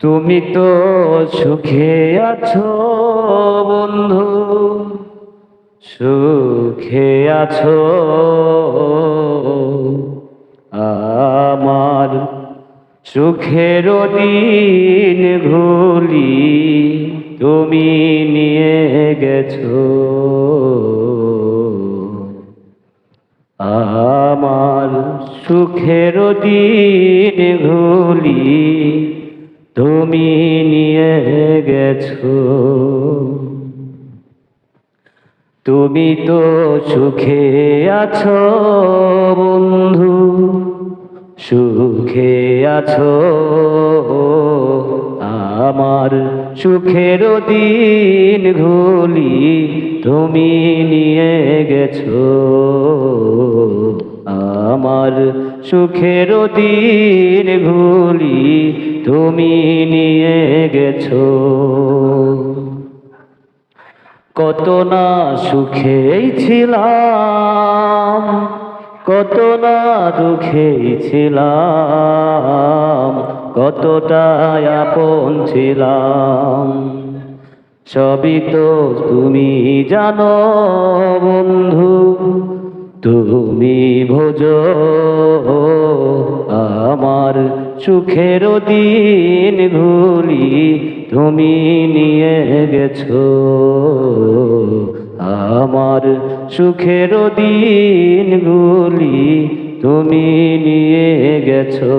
তুমি তো সুখে আছো বন্ধু, সুখে আছো। আমার সুখের দিনগুলি তুমি নিয়ে গেছো। আমার সুখের দিনগুলি তুমি নিয়ে গেছো। তুমি তো সুখে আছো বন্ধু, সুখে আছো। আমার সুখের দিনগুলি তুমি নিয়ে গেছো। আমার সুখের দিনগুলি তুমি নিয়ে গেছো। কত না সুখেই ছিলাম, কত না দুঃখেই ছিলাম, কতটা আপন ছিলাম। সবই তো তুমি জানো বন্ধু, তুমি বোঝো। আমার সুখের দিনগুলি তুমি নিয়ে গেছো। আমার সুখের দিনগুলি তুমি নিয়ে গেছো।